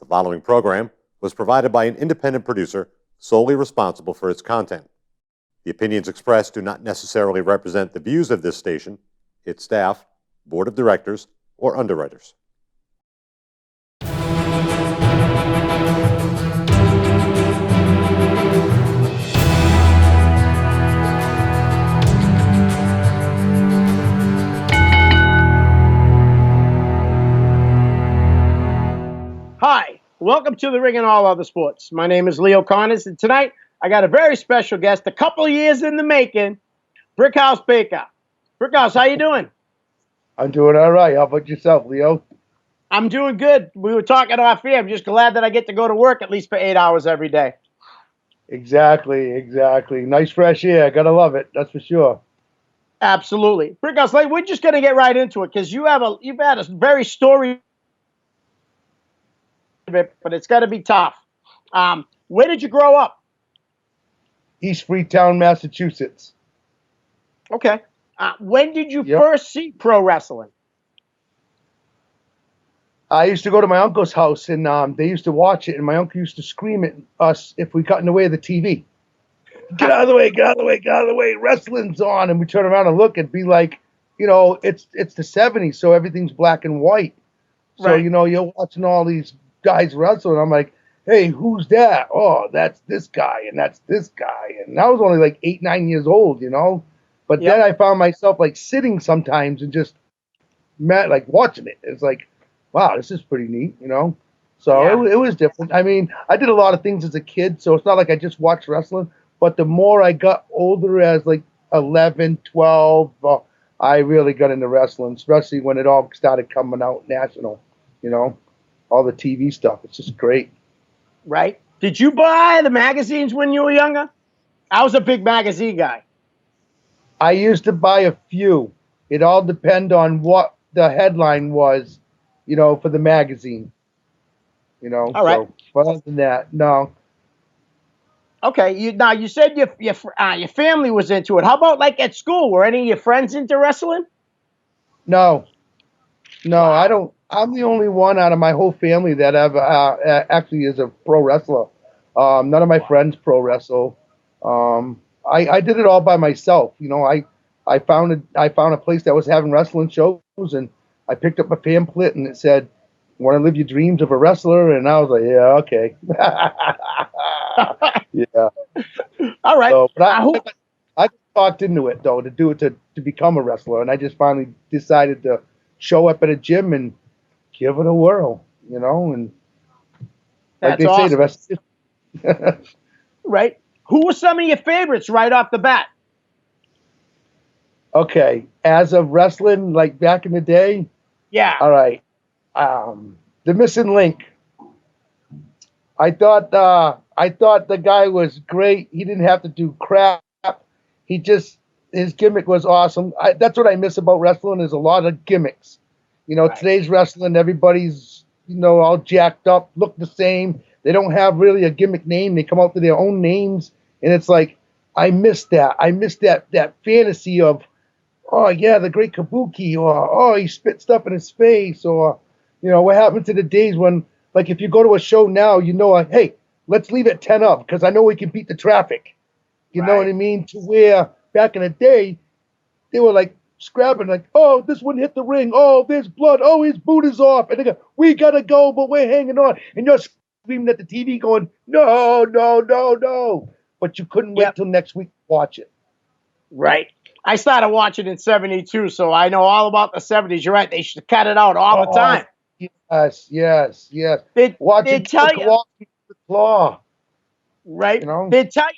The following program was provided by an independent producer solely responsible for its content. The opinions expressed do not necessarily represent the views of this station, its staff, board of directors, or underwriters. Hi, welcome to the Ring and All Other Sports. My name is Leo Connors, and tonight I got a very special guest, a couple years in the making, Brickhouse Baker. Brickhouse, how you doing? I'm doing all right. How about yourself, Leo? I'm doing good. We were talking off here. I'm just glad that I get to go to work at least for 8 hours every day. Exactly. Nice fresh air. Gotta love it. That's for sure. Absolutely. Brickhouse, we're just going to get right into it because you've had a very story of it, but it's got to be tough. Where did you grow up? East Freetown, Massachusetts. Okay. When did you first see pro wrestling? I used to go to my uncle's house, and they used to watch it, and my uncle used to scream at us if we got in the way of the TV. Get out of the way, get out of the way, get out of the way. Wrestling's on. And we turn around and look and be like, it's the 70s, so everything's black and white. So, right. You're watching all these guys wrestle, and I'm like, hey, who's that? Oh, that's this guy, and that's this guy. And I was only like 8, 9 years old, But then I found myself like sitting sometimes and just watching it. It's like, wow, this is pretty neat, So it was different. I mean, I did a lot of things as a kid, so it's not like I just watched wrestling. But the more I got older, as like 11, 12, I really got into wrestling, especially when it all started coming out national, all the TV stuff. It's just great. Right. Did you buy the magazines when you were younger? I was a big magazine guy. I used to buy a few. It all depended on what the headline was, for the magazine. All right. So, but other than that, no. Okay. You said your family was into it. How about like at school? Were any of your friends into wrestling? No, Wow. I don't. I'm the only one out of my whole family that actually is a pro wrestler. None of my friends pro wrestle. I did it all by myself. I found a place that was having wrestling shows, and I picked up a pamphlet, and it said, "Want to live your dreams of a wrestler?" And I was like, "Yeah, okay." Yeah. All right. So, but I talked into it though to become a wrestler, and I just finally decided to show up at a gym and give it a whirl, and like they say, the rest is right. Who were some of your favorites right off the bat? Okay, as of wrestling, like back in the day. Yeah. All right. The missing link. I thought the guy was great. He didn't have to do crap. His gimmick was awesome. That's what I miss about wrestling is a lot of gimmicks. Right. Today's wrestling, everybody's, all jacked up, look the same. They don't have really a gimmick name. They come out with their own names. And it's like, I miss that. I miss that fantasy of, oh, yeah, the great Kabuki, or, oh, he spit stuff in his face, or, what happened to the days when, like, if you go to a show now, hey, let's leave at 10 up because I know we can beat the traffic. You know what I mean? To where back in the day, they were like, scrapping like, oh, this one hit the ring. Oh, there's blood. Oh, his boot is off. And they go, we got to go, but we're hanging on. And you're screaming at the TV going, no. But you couldn't wait till next week to watch it. Right. I started watching in 72, so I know all about the 70s. You're right. They should cut it out all the time. Yes. They'd tell you. The claw. Right. They'd tell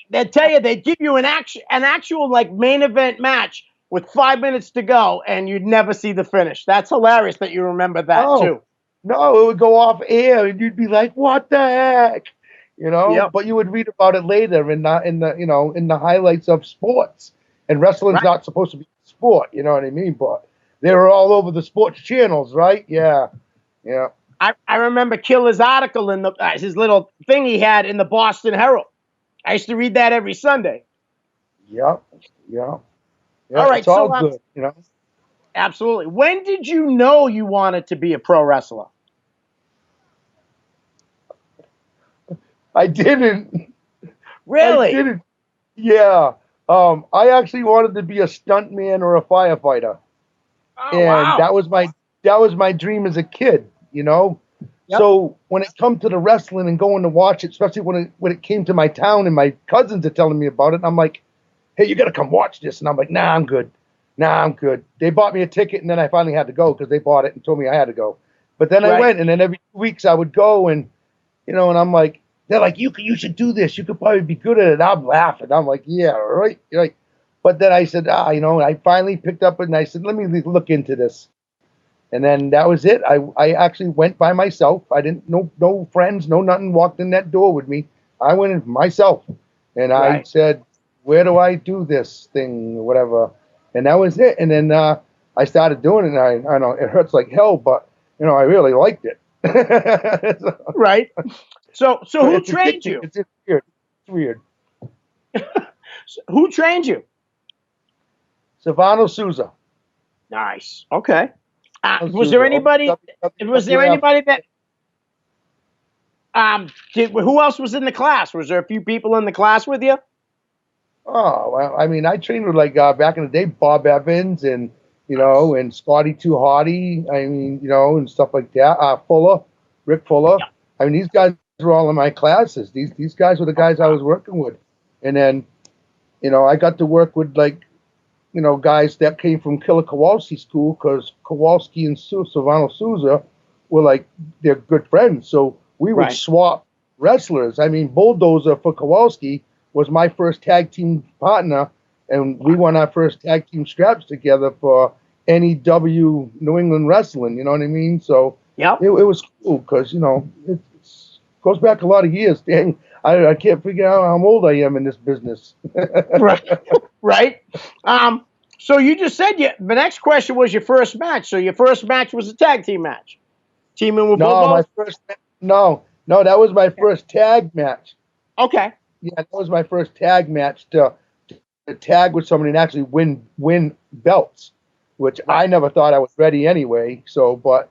you, they'd give you an actual like main event match with 5 minutes to go, and you'd never see the finish. That's hilarious that you remember that too. No, it would go off air, and you'd be like, "What the heck?" Yep. But you would read about it later in the highlights of sports. And wrestling's not supposed to be sport, you know what I mean? But they were all over the sports channels, right? Yeah. I remember Killer's article in his little thing he had in the Boston Herald. I used to read that every Sunday. Yep. All right, it's all good, Absolutely. When did you know you wanted to be a pro wrestler? I didn't. I Really? didn't. Yeah. I actually wanted to be a stuntman or a firefighter, Oh, and wow. that was my dream as a kid. You know. Yep. So when it come to the wrestling and going to watch it, especially when it came to my town and my cousins are telling me about it, I'm like, hey, you got to come watch this. And I'm like, nah, I'm good. Nah, I'm good. They bought me a ticket, and then I finally had to go because they bought it and told me I had to go. But then I Right. went, and then every 2 weeks I would go, and and I'm like, they're like, you should do this. You could probably be good at it. I'm laughing. I'm like, yeah, right. You're like, but then I said, I finally picked up it, and I said, let me look into this. And then that was it. I actually went by myself. I didn't no friends, no nothing walked in that door with me. I went in myself, and I Right. said, "Where do I do this thing, or whatever?" And that was it. And then I started doing it. And I know it hurts like hell, but I really liked it. Right. So who It's trained addicting. you? It's weird. It's weird. Who trained you? Savano Souza. Nice. Okay. Was there Souza. anybody? Was there WWF. anybody that who else was in the class? Was there a few people in the class with you? Oh, well, I mean, I trained with like back in the day, Bob Evans and and Scotty Too Hardy. I mean, and stuff like that. Fuller, Rick Fuller. Yeah. I mean, these guys were all in my classes. These guys were the guys I was working with, and then I got to work with like guys that came from Killer Kowalski school because Kowalski and Silvano Souza were like they're good friends. So we would Right. swap wrestlers. I mean, Bulldozer for Kowalski was my first tag team partner, and we won our first tag team straps together for NEW New England Wrestling. You know what I mean? So Yep. it was cool because it goes back a lot of years. Dang, I can't figure out how old I am in this business. Right. Right. So you just said the next question was your first match. So your first match was a tag team match. Teaming with No, Bulldogs? no, that was my first tag match. Okay. Yeah, that was my first tag match to tag with somebody and actually win belts, which I never thought I was ready anyway. So, but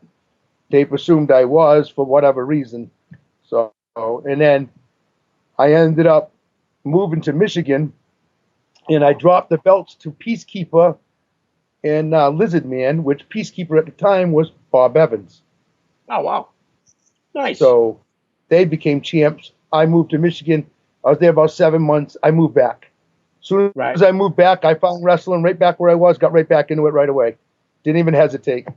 they presumed I was for whatever reason. So, and then I ended up moving to Michigan, and I dropped the belts to Peacekeeper and Lizard Man, which Peacekeeper at the time was Bob Evans. Oh, wow. Nice. So they became champs. I moved to Michigan. I was there about 7 months. I moved back. As soon as I moved back, I found wrestling right back where I was, got right back into it right away. Didn't even hesitate.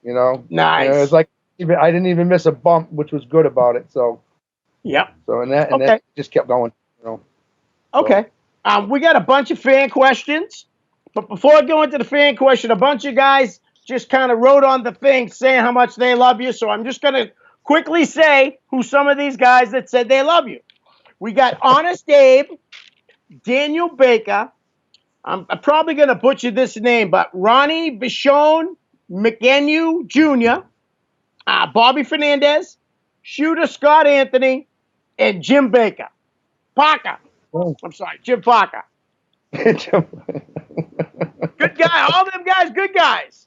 Nice. It was like I didn't even miss a bump, which was good about it. So Yep. and that just kept going. Okay. We got a bunch of fan questions, but before I go into the fan question, a bunch of guys just kind of wrote on the thing saying how much they love you. So I'm just going to quickly say who some of these guys that said they love you. We got Honest Abe, Daniel Baker. I'm probably going to butcher this name, but Ronnie Bichon McGenu Jr., Bobby Fernandez, Shooter Scott Anthony, and Jim Baker. Parker. Oh. I'm sorry, Jim Parker. Good guy. All them guys, good guys.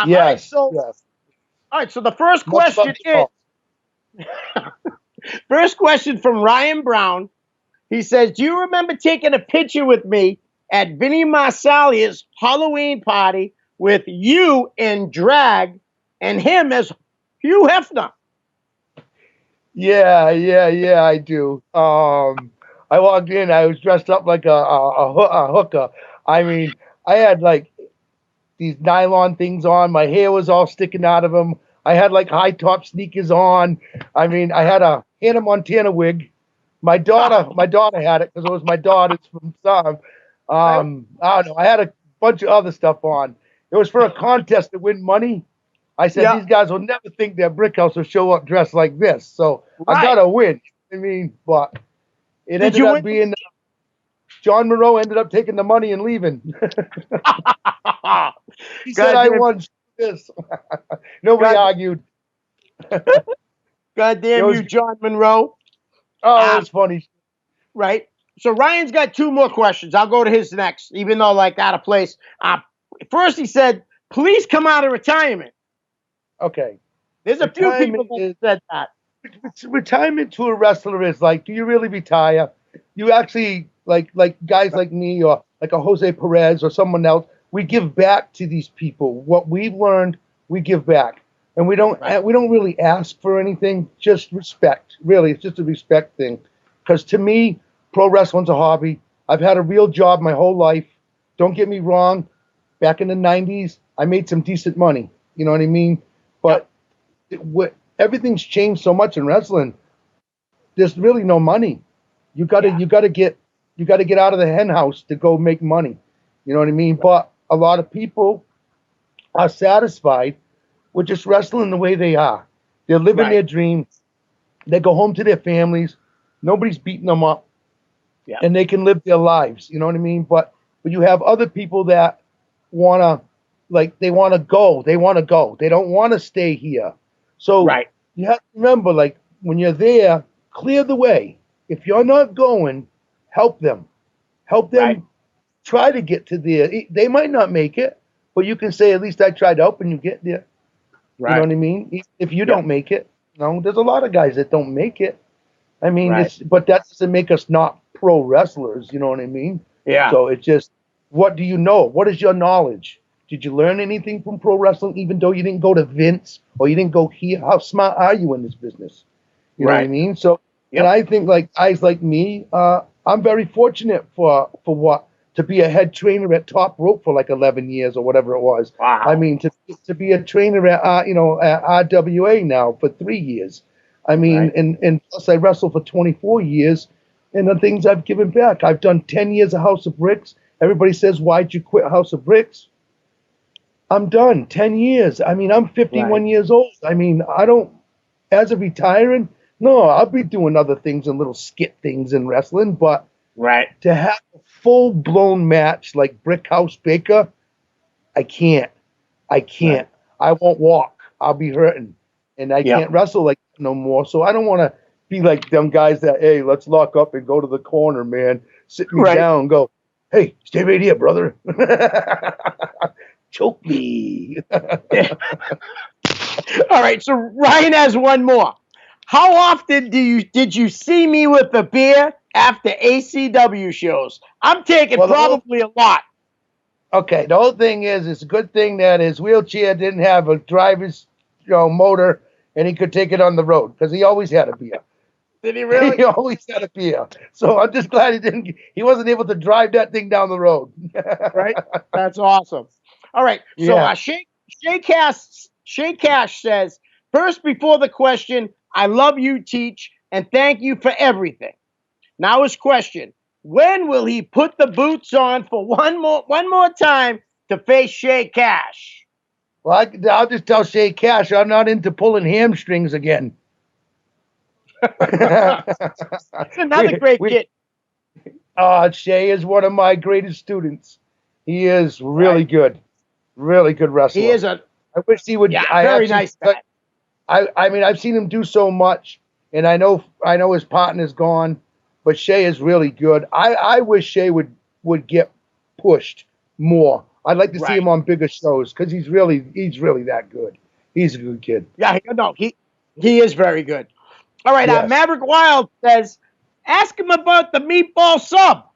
Yes. All right, so the first Much question love is first question from Ryan Brown. He says, do you remember taking a picture with me at Vinny Marsalia's Halloween party with you in drag and him as Hugh Hefner? Yeah, I do. I walked in, I was dressed up like a hooker. I mean, I had like these nylon things on. My hair was all sticking out of them. I had like high top sneakers on. I mean, I had a Hannah Montana wig. My daughter had it because it was my daughter's from some. I don't know. I had a bunch of other stuff on. It was for a contest to win money. I said, these guys will never think that Brickhouse will show up dressed like this. So I got to win. I mean, but it ended up being John Monroe ended up taking the money and leaving. He said, I won this. Nobody argued. God damn you, John Monroe. Oh, it's funny. Right. So Ryan's got two more questions. I'll go to his next, even though like out of place. First, he said, please come out of retirement. Okay. There's a few people that said that. retirement to a wrestler is like, do you really retire? You actually like guys like me or like a Jose Perez or someone else. We give back to these people. What we've learned, we give back, and we don't really ask for anything. Just respect. Really, it's just a respect thing. Because to me, pro wrestling's a hobby. I've had a real job my whole life. Don't get me wrong. Back in the '90s, I made some decent money. You know what I mean? But everything's changed so much in wrestling. There's really no money. You gotta get out of the hen house to go make money. You know what I mean? But a lot of people are satisfied with just wrestling the way they are. They're living their dream. They go home to their families. Nobody's beating them up. Yeah. And they can live their lives. You know what I mean? But you have other people that wanna they wanna go. They wanna go. They don't wanna stay here. So you have to remember, like, when you're there, clear the way. If you're not going, help them. Help them try to get to there. They might not make it, but you can say, at least I tried helping you get there. You know what I mean? If you don't make it, there's a lot of guys that don't make it. I mean, but that doesn't make us not pro wrestlers. You know what I mean? Yeah. So it's just, what do you know? What is your knowledge? Did you learn anything from pro wrestling, even though you didn't go to Vince or you didn't go here? How smart are you in this business? You know what I mean? So, and I think, like guys like me, I'm very fortunate to be a head trainer at Top Rope for like 11 years or whatever it was. Wow. I mean, to be a trainer at at RWA now for 3 years. I mean, and plus I wrestled for 24 years, and the things I've given back. I've done 10 years of House of Bricks. Everybody says, why'd you quit House of Bricks? I'm done. 10 years. I mean, I'm 51 years old. I mean, as a retiring, no, I'll be doing other things and little skit things in wrestling, but to have a full-blown match like Brickhouse Baker, I can't. I won't walk. I'll be hurting. And I can't wrestle like that no more. So I don't want to be like them guys that, hey, let's lock up and go to the corner, man. Sit me down and go, hey, stay right here, brother. Choke me. All right, so Ryan has one more. How often did you see me with a beer after ACW shows? I'm taking probably a lot. Okay, the whole thing is, it's a good thing that his wheelchair didn't have a driver's motor, and he could take it on the road, because he always had a beer. Did he really? He always had a beer. So I'm just glad he wasn't able to drive that thing down the road. Right? That's awesome. All right. So Shay Cash says, first, before the question, I love you, Teach, and thank you for everything. Now his question, when will he put the boots on for one more time to face Shay Cash? Well, I'll just tell Shay Cash I'm not into pulling hamstrings again. That's another great kid. Shay is one of my greatest students. He is really good. Really good wrestler. He is I wish he would. Very nice guy. I mean, I've seen him do so much, and I know his partner's gone, but Shay is really good. I wish Shay would get pushed more. I'd like to see him on bigger shows, because he's really that good. He's a good kid. Yeah, no, he is very good. All right, Maverick Wild says, ask him about the meatball sub.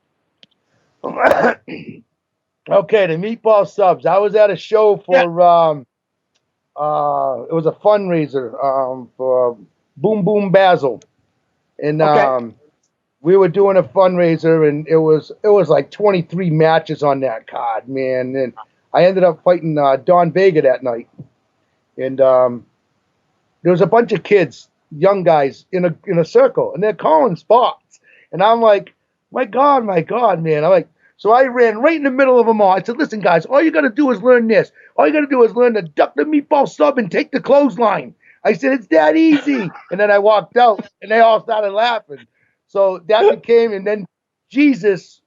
Okay, the meatball subs. I was at a show for it was a fundraiser for Boom Boom Basil, and we were doing a fundraiser, and it was like 23 matches on that card, man. And I ended up fighting Don Vega that night, and there was a bunch of kids, young guys, in a circle, and they're calling spots, and I'm like, my God, man. I'm like, so I ran right in the middle of them all. I said, listen, guys, all you got to do is learn this. All you got to do is learn to duck the meatball sub and take the clothesline. I said, it's that easy. And then I walked out, and they all started laughing. So that became, and then Jesus,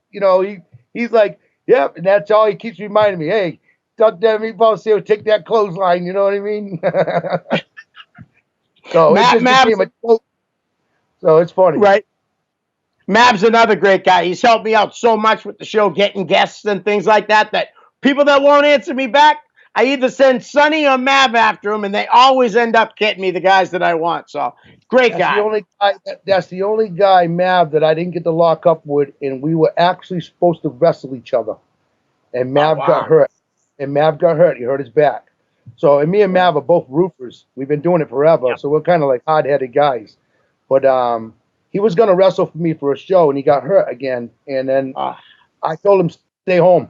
he's like, yep, and that's all he keeps reminding me. Hey, duck that meatball sub, take that clothesline. You know what I mean? So it just became a joke. So it's funny. Right. Mav's another great guy. He's helped me out so much with the show, getting guests and things like that, that people that won't answer me back, I either send Sonny or Mav after him, and they always end up getting me the guys that I want. So great That's guy. the only guy. That's the only guy, Mav, that I didn't get to lock up with, and we were actually supposed to wrestle each other, and Mav wow. got hurt. And Mav got hurt. He hurt his back. So, and me and Mav are both roofers. We've been doing it forever, Yep. so we're kind of like hard-headed guys. But he was gonna wrestle for me for a show, and he got hurt again. And then I told him stay home.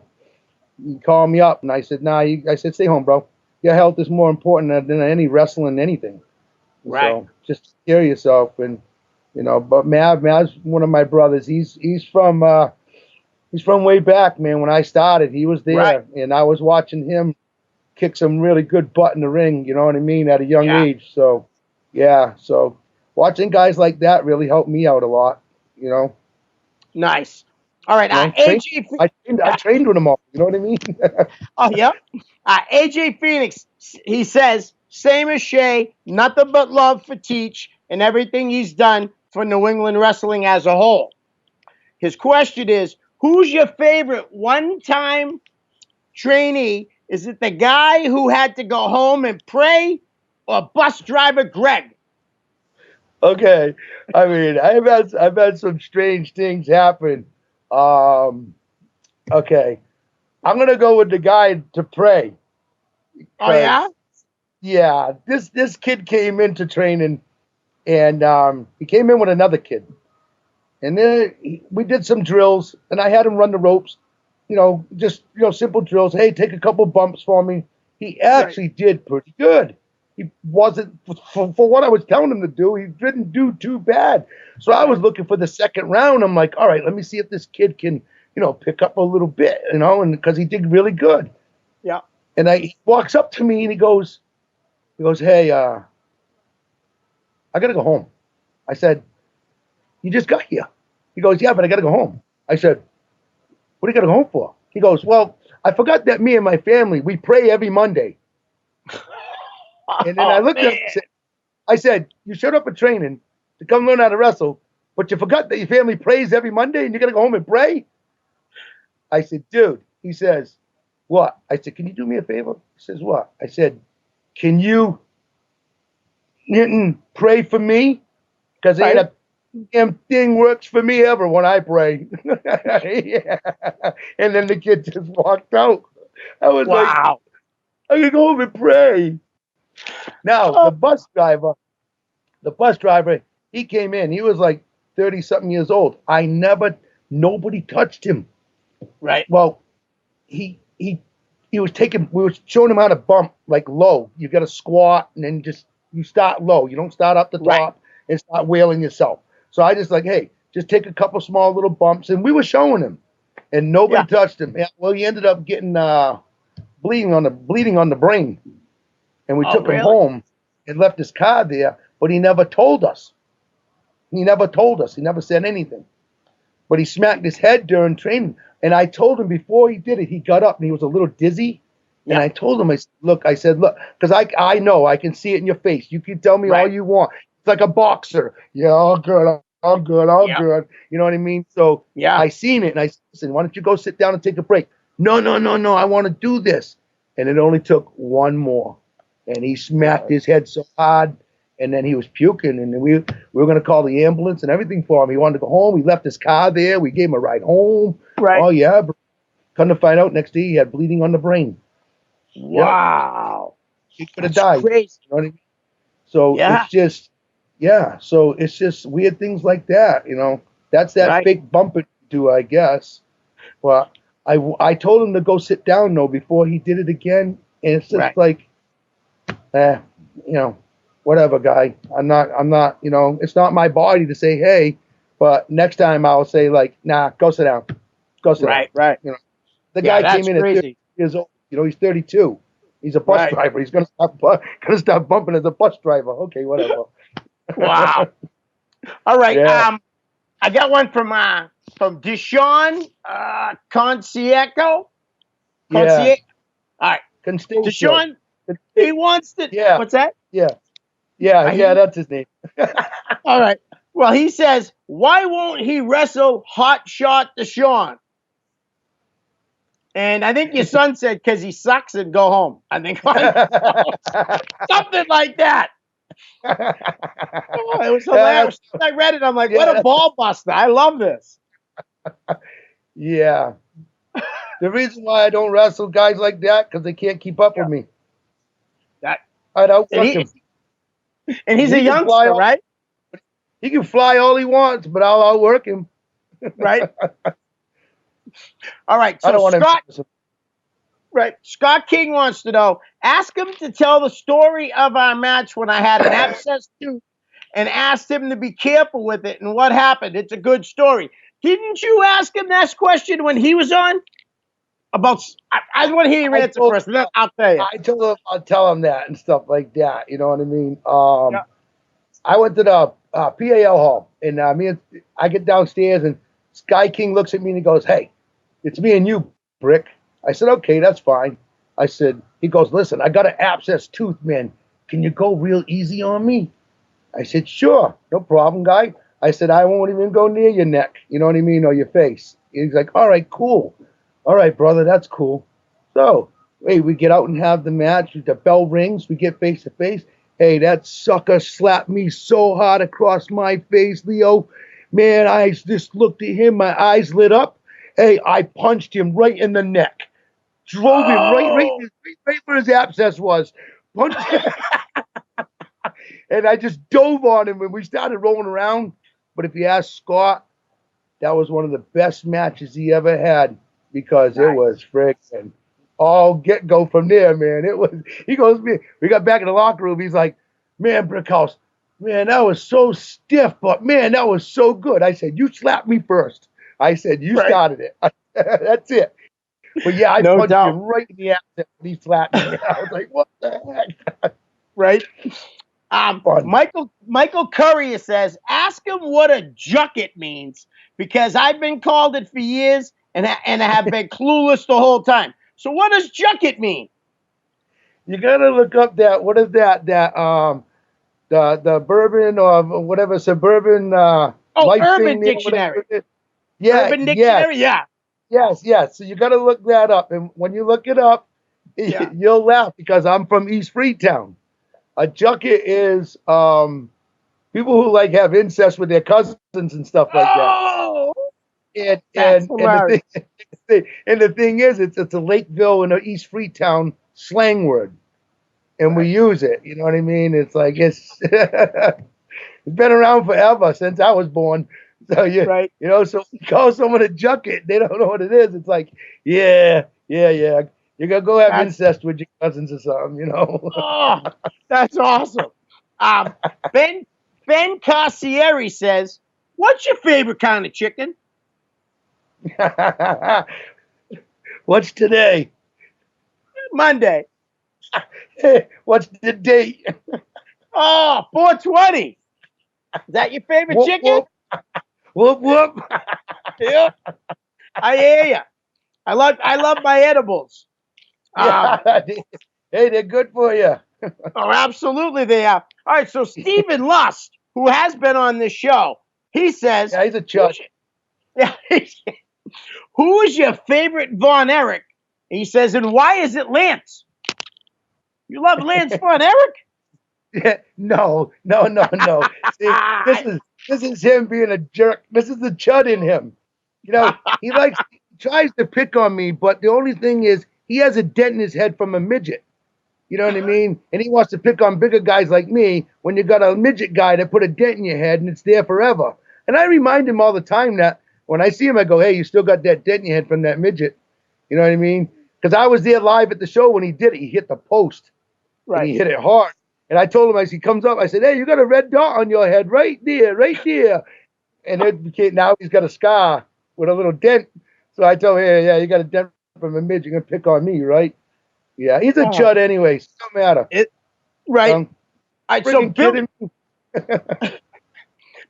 He called me up, and I said, "Nah." I said, "Stay home, bro. Your health is more important than any wrestling, anything." Right. So just take care of yourself, and But Mav's one of my brothers. He's from way back, man. When I started, he was there, Right. and I was watching him kick some really good butt in the ring. You know what I mean? At a young age. So yeah. So watching guys like that really helped me out a lot. Nice. All right. AJ, I trained with them all. You know what I mean? Oh, yeah. AJ Phoenix, he says, same as Shay, nothing but love for Teach and everything he's done for New England wrestling as a whole. His question is, who's your favorite one-time trainee? Is it the guy who had to go home and pray or bus driver Greg? Okay. I mean, I've had some strange things happen. Okay. I'm gonna go with the guy to pray. Oh, yeah? Yeah. This kid came into training, and he came in with another kid, and then we did some drills, and I had him run the ropes. Just simple drills. Hey, take a couple bumps for me. He actually did pretty good. He wasn't for what I was telling him to do. He didn't do too bad. So I was looking for the second round. I'm like, all right, let me see if this kid can, pick up a little bit, and because he did really good. Yeah. And he walks up to me and he goes, hey, I gotta go home. I said, you just got here. He goes, yeah, but I gotta go home. I said, what do you gotta go home for? He goes, well, I forgot that me and my family, we pray every Monday. And then I looked at him and I said, you showed up at training to come learn how to wrestle, but you forgot that your family prays every Monday and you got to go home and pray? I said, dude. He says, what? I said, can you do me a favor? He says, what? I said, can you pray for me? Because ain't a damn thing works for me ever when I pray. Yeah. And then the kid just walked out. I was like, I'm going to go home and pray. Now, the bus driver, he came in. He was like 30-something years old. Nobody touched him. Right. Well, he was we were showing him how to bump like low. You got to squat and then you start low. You don't start up the top and start wailing yourself. So I just like, hey, just take a couple small little bumps. And we were showing him, and nobody touched him. Well, he ended up getting bleeding on the brain. And we took him home and left his car there, but he never told us. He never said anything. But he smacked his head during training. And I told him before he did it, he got up and he was a little dizzy. And I told him, look, because I know, I can see it in your face. You can tell me all you want. It's like a boxer. Yeah, all good, all good, all good. You know what I mean? So I seen it, and I said, why don't you go sit down and take a break? No, I want to do this. And it only took one more. And he smacked his head so hard, and then he was puking, and we were going to call the ambulance and everything for him. He wanted to go home. He left his car there. We gave him a ride home. Right. Oh, yeah. Come to find out, next day he had bleeding on the brain. Wow. He could have died. Crazy. You know what I mean? So it's just weird things like that, That's that fake bump it do, I guess. But I told him to go sit down, though, before he did it again. And it's just like, whatever, guy. I'm not, it's not my body to say, hey, but next time I'll say, like, nah, go sit down. Go sit down. Right. The guy came in at 30 years old. He's 32. He's a bus driver. He's gonna stop bumping as a bus driver. Okay, whatever. Wow. All right. Yeah. I got one from Deshaun Concieco. Yeah. All right. Deshaun. He wants to. Yeah. What's that? Yeah. That's his name. All right. Well, he says, why won't he wrestle Hot Shot Deshaun? And I think your son said because he sucks and go home. I think like something like that. Oh, it was hilarious. I read it. I'm like, what a ball buster. I love this. Yeah. The reason why I don't wrestle guys like that because they can't keep up with me. That I'd outwork and, him. and he's He a can fly youngster, right? He can fly all he wants, but I'll outwork him. Right. All right. I don't So want Scott, him. right? Scott King wants to know. Ask him to tell the story of our match when I had an abscess tooth, and asked him to be careful with it and what happened. It's a good story. Didn't you ask him that question when he was on? About I want to hear your answer first, and then I'll tell you. I told him I'll tell him that and stuff like that. You know what I mean? Yeah. I went to the PAL hall, and I get downstairs, and Sky King looks at me and he goes, "Hey, it's me and you, Brick." I said, "Okay, that's fine." I said, he goes, "Listen, I got an abscess tooth, man. Can you go real easy on me?" I said, "Sure, no problem, guy." I said, "I won't even go near your neck, you know what I mean, or your face." He's like, "All right, cool. All right, brother, that's cool." So, hey, we get out and have the match. The bell rings. We get face to face. Hey, that sucker slapped me so hard across my face, Leo. Man, I just looked at him. My eyes lit up. Hey, I punched him right in the neck. Drove him right where his abscess was. Punched him. And I just dove on him and we started rolling around. But if you ask Scott, that was one of the best matches he ever had because it was freaking all get go from there, man. It was, he goes, we got back in the locker room. He's like, "Man, Brickhouse, man, that was so stiff, but man, that was so good." I said, "You slapped me first." I said, "You started it." That's it. But yeah, I punched him right in the ass when he slapped me. I was like, "What the heck?" Right. Michael Courier says, ask him what a jucket means because I've been called it for years and I have been clueless the whole time. So what does jucket mean? You gotta look up that. What is that? The bourbon or whatever suburban life Urban thing there, Dictionary. Yeah, Urban Dictionary. yes. So you gotta look that up, and when you look it up, you'll laugh because I'm from East Freetown. A jucket is people who like have incest with their cousins and stuff like that. And the thing is, it's a Lakeville and an East Freetown slang word, and we use it. You know what I mean? It's like it's it's been around forever since I was born. So so you call someone a jucket, they don't know what it is. It's like, yeah. You're gonna go have incest with your cousins or something, you know. Oh, that's awesome. Ben Carcieri says, "What's your favorite kind of chicken?" What's today? Monday. What's the date? Oh, 420. Is that your favorite chicken? Whoop. Yeah, I hear you. I love my edibles. Hey, they're good for you. Oh, absolutely they are. All right, so Stephen Lust, who has been on this show, he says, "Yeah, he's a chud." Yeah, who is your favorite Von Erich? He says, and why is it Lance? You love Lance Von Erich? Yeah, no. See, this is him being a jerk. This is the chud in him. You know, he tries to pick on me, but the only thing is he has a dent in his head from a midget. You know what I mean? And he wants to pick on bigger guys like me when you got a midget guy that put a dent in your head and it's there forever. And I remind him all the time that when I see him, I go, "Hey, you still got that dent in your head from that midget." You know what I mean? Because I was there live at the show when he did it. He hit the post. Right. And he hit it hard. And I told him as he comes up, I said, "Hey, you got a red dot on your head right there. And it became, now he's got a scar with a little dent. So I told him, "Hey, yeah, you got a dent from a midget. You're going to pick on me, right?" Yeah, he's a chud anyway. So no matter. Right. All right, so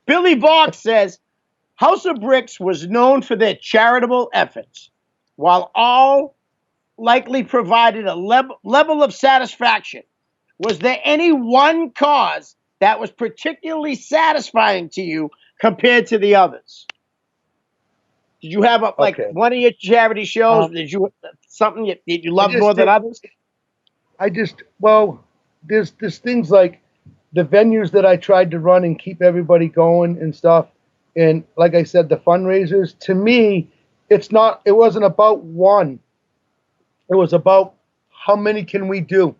Billy Vox says, House of Bricks was known for their charitable efforts, while all likely provided a level of satisfaction. Was there any one cause that was particularly satisfying to you compared to the others? Did you have like Okay. one of your charity shows? Um, Did you something that you I loved just more than did. others? Well, there's things like the venues that I tried to run and keep everybody going and stuff. And like I said, the fundraisers, to me, it wasn't about one. It was about how many can we do?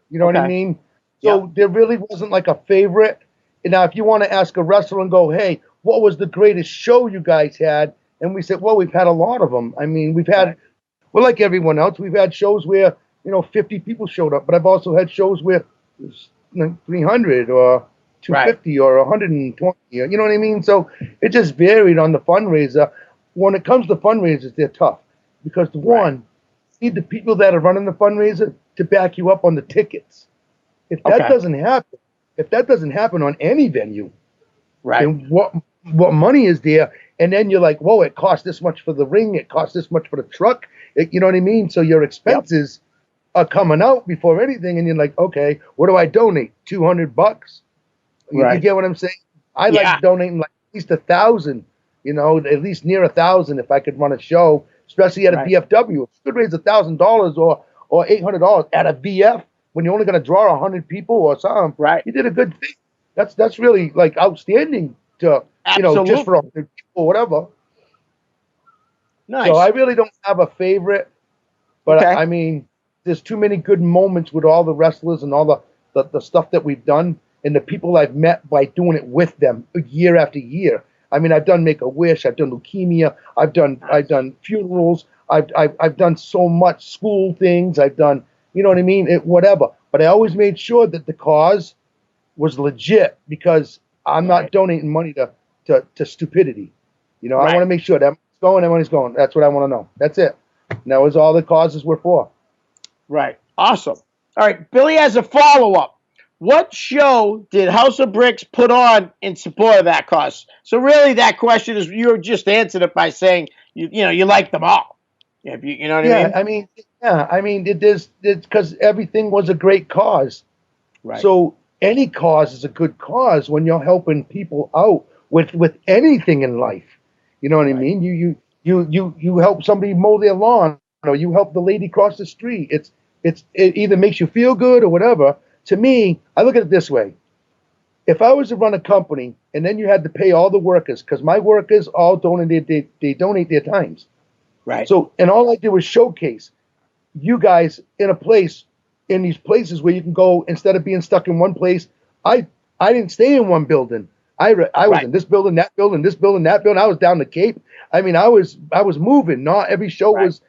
You know what I Okay. mean? Yep. So there really wasn't like a favorite. And now, if you want to ask a wrestler and go, hey, what was the greatest show you guys had? And we said, well, we've had a lot of them. I mean, Right. we're like everyone else. We've had shows where, 50 people showed up, but I've also had shows where it was, 300 or 250 or 120. You know what I mean? So it just varied on the fundraiser. When it comes to fundraisers, they're tough because one, you need the people that are running the fundraiser to back you up on the tickets. If that Okay. doesn't happen on any venue, Right. then what money is there? And then you're like, whoa, it costs this much for the ring, it costs this much for the truck. You know what I mean? So your expenses are coming out before anything, and you're like, okay, what do I donate? $200? You get what I'm saying? I like donating like at least 1,000. At least near 1,000 if I could run a show, especially at a VFW. If you could raise $1,000 or $800 at a VF when you're only going to draw 100 people or something, you did a good thing. That's really like outstanding to just for 100 people or whatever. Nice. So I really don't have a favorite, but I mean, there's too many good moments with all the wrestlers and all the stuff that we've done and the people I've met by doing it with them year after year. I mean, I've done Make-A-Wish, I've done leukemia, I've done funerals, I've done so much school things, I've done, you know what I mean, whatever. But I always made sure that the cause was legit because I'm not donating money to stupidity. I want to make sure that money's going. That's what I want to know. That's it. And that was all the causes were for. Right. Awesome. All right. Billy has a follow-up. What show did House of Bricks put on in support of that cause? So really that question is, you just answered it by saying, you like them all. You know what I mean? I mean, it's because everything was a great cause. Right. So any cause is a good cause when you're helping people out with anything in life. You know what I mean? You help somebody mow their lawn, or you help the lady cross the street. It either makes you feel good or whatever. To me, I look at it this way. If I was to run a company and then you had to pay all the workers, because my workers all donate their times. Right. So, and all I did was showcase you guys in these places where you can go instead of being stuck in one place. I didn't stay in one building. I was in this building, that building, this building, that building. I was down the Cape. I mean, I was moving. Not every show was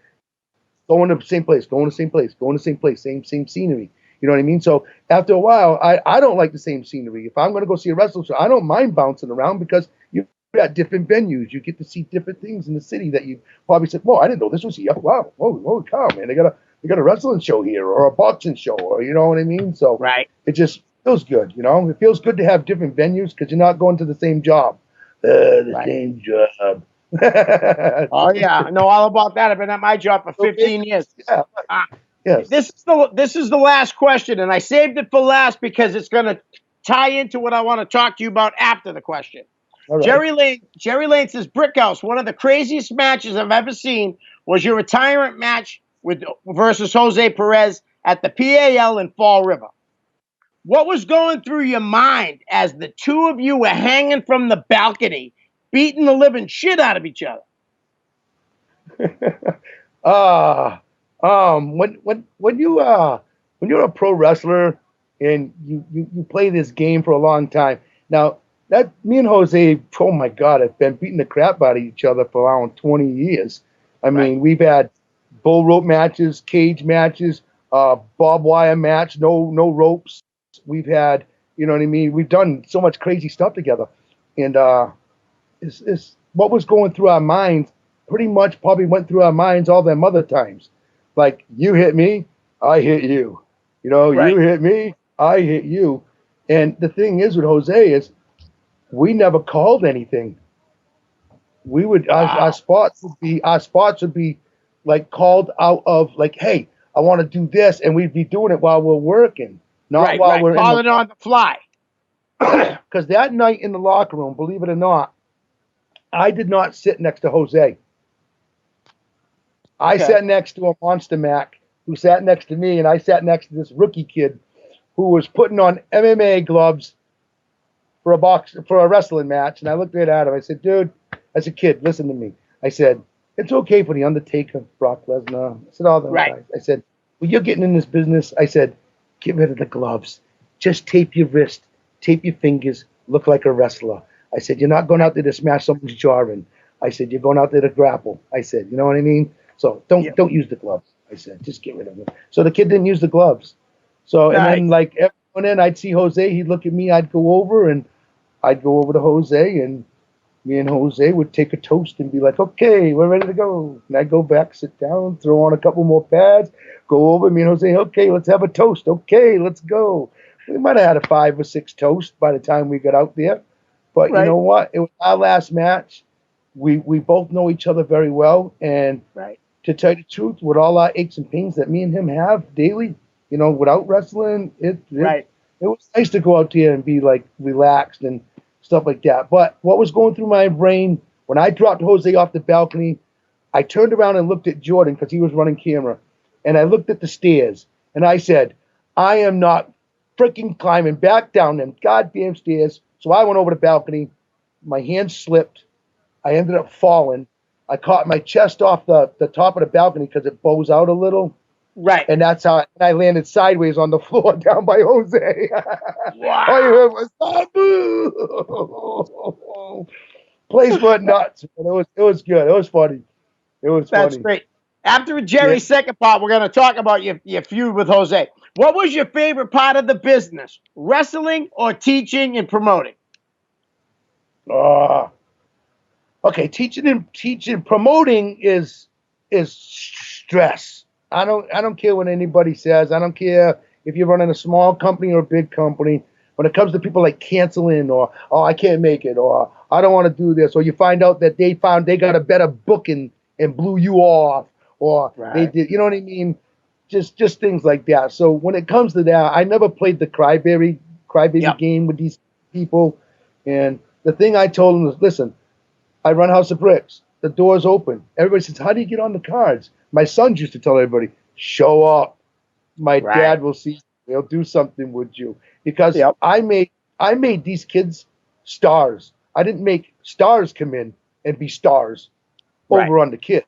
going to the same place, going to the same place, going to the same place, same scenery. You know what I mean? So after a while, I don't like the same scenery. If I'm going to go see a wrestling show, I don't mind bouncing around because you're at different venues. You get to see different things in the city that you probably said, "Whoa, I didn't know this was here. Wow, holy cow, man! They got a wrestling show here or a boxing show, or you know what I mean?" So it just feels good. It feels good to have different venues because you're not going to the same job. Same job. Oh yeah, I know all about that. I've been at my job for 15 years. Yeah. Yes. This is the last question, and I saved it for last because it's going to tie into what I want to talk to you about after the question. All right. Jerry Lane says, Brickhouse, one of the craziest matches I've ever seen was your retirement match versus Jose Perez at the PAL in Fall River. What was going through your mind as the two of you were hanging from the balcony, beating the living shit out of each other? When you're a pro wrestler and you play this game for a long time. Now that me and Jose, oh my God, have been beating the crap out of each other for around 20 years. I mean, we've had bull rope matches, cage matches, barbed wire match, no ropes. We've had, you know what I mean? We've done so much crazy stuff together. And it's what was going through our minds pretty much probably went through our minds all them other times. Like, you hit me, I hit you. You hit me, I hit you. And the thing is with Jose is we never called anything. We would our spots would be like called out of like, hey, I want to do this, and we'd be doing it while we're working, not while we're calling it on the fly. Because that night in the locker room, believe it or not, I did not sit next to Jose. I Okay. sat next to a Monster Mac who sat next to me, and I sat next to this rookie kid who was putting on MMA gloves for a wrestling match. And I looked right at him. I said, dude, as a kid, listen to me. I said, it's okay for the Undertaker, Brock Lesnar. I said, all those Right. guys. I said, when you're getting in this business, I said, get rid of the gloves. Just tape your wrist, tape your fingers, look like a wrestler. I said, you're not going out there to smash someone's jaw in. I said, you're going out there to grapple. I said, you know what I mean? So don't use the gloves. I said, just get rid of them. So the kid didn't use the gloves. So, and then like every now and then I'd see Jose, he'd look at me, I'd go over to Jose, and me and Jose would take a toast and be like, okay, we're ready to go. And I'd go back, sit down, throw on a couple more pads, go over, me and Jose, okay, let's have a toast. Okay, let's go. We might have had a 5 or 6 toast by the time we got out there. But you know what? It was our last match. We both know each other very well. And to tell you the truth, with all our aches and pains that me and him have daily, you know, without wrestling, it was nice to go out there and be like relaxed and stuff like that. But what was going through my brain when I dropped Jose off the balcony, I turned around and looked at Jordan because he was running camera, and I looked at the stairs, and I said, I am not freaking climbing back down them goddamn stairs. So I went over the balcony. My hand slipped. I ended up falling. I caught my chest off the top of the balcony because it bows out a little. Right. And that's how I landed sideways on the floor down by Jose. Wow. All you heard was, boo! Place went nuts. But it was good. It was funny. It was That's funny. great. After Jerry's second part, we're going to talk about your feud with Jose. What was your favorite part of the business? Wrestling or teaching and promoting? Okay, promoting is stress. I don't care what anybody says. I don't care if you're running a small company or a big company. When it comes to people like canceling or, oh, I can't make it, or I don't want to do this, or you find out that they got a better booking and blew you off, or they did, you know what I mean? Just things like that. So when it comes to that, I never played the crybaby game with these people. And the thing I told them was, listen, I run House of Bricks. The door's open. Everybody says, how do you get on the cards? My sons used to tell everybody, show up. My dad will see. He'll do something with you. Because I made these kids stars. I didn't make stars come in and be stars over on the kids.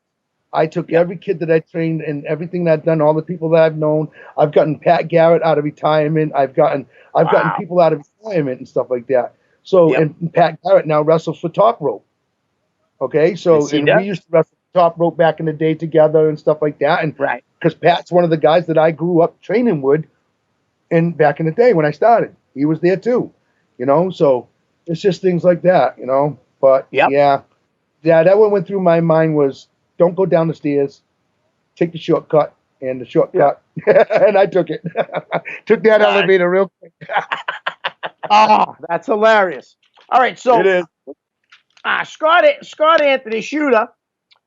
I took every kid that I trained and everything that I've done, all the people that I've known. I've gotten Pat Garrett out of retirement. I've gotten people out of retirement and stuff like that. So and Pat Garrett now wrestles for Top Rope. Okay, so and we used to wrestle Top Rope back in the day together and stuff like that. And because Pat's one of the guys that I grew up training with, and back in the day when I started, he was there too. You know, so it's just things like that. You know, but that one went through my mind was don't go down the stairs, take the shortcut, and the shortcut, and I took it. Took that elevator real quick. Oh, that's hilarious. All right, so it is. Scott Anthony Shooter,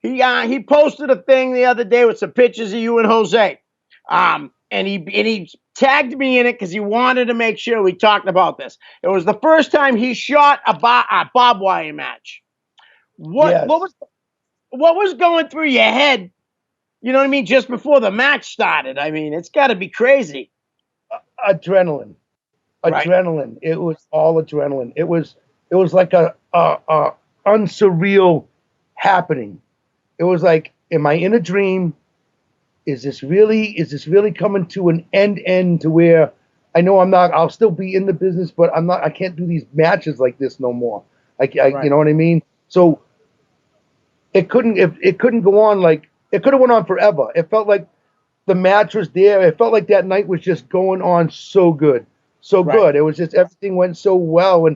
he posted a thing the other day with some pictures of you and Jose, and he tagged me in it because he wanted to make sure we talked about this. It was the first time he shot a barbed wire match. What was going through your head? You know what I mean? Just before the match started. I mean, it's got to be crazy. Adrenaline. It was all adrenaline. It was like a unsurreal happening. It was like, am I in a dream? Is this really coming to an end to where I know I'll still be in the business, but I can't do these matches like this no more. You know what I mean? So it couldn't go on it could have went on forever. It felt like the match was there. It felt like that night was just going on so good. So good. It was just, everything went so well.